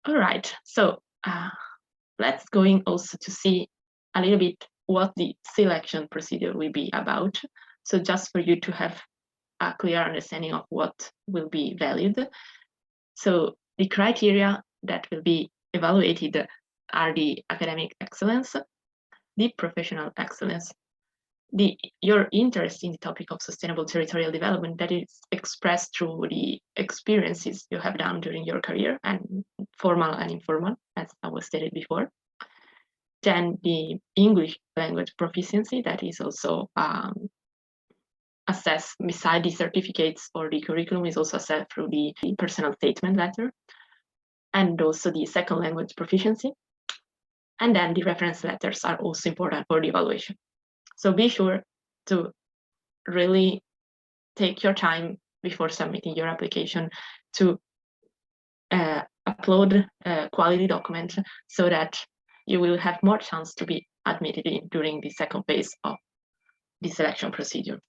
All right, so let's going also to see a little bit what the selection procedure will be about. So just for you to have a clear understanding of what will be valued. So the criteria that will be evaluated are the academic excellence, the professional excellence, your interest in the topic of sustainable territorial development that is expressed through the experiences you have done during your career, and formal and informal, as I was stated before. Then the English language proficiency that is also assessed beside the certificates or the curriculum, is also assessed through the personal statement letter, and also the second language proficiency. And then the reference letters are also important for the evaluation. So be sure to really take your time before submitting your application to upload a quality document so that you will have more chance to be admitted in during the second phase of the selection procedure.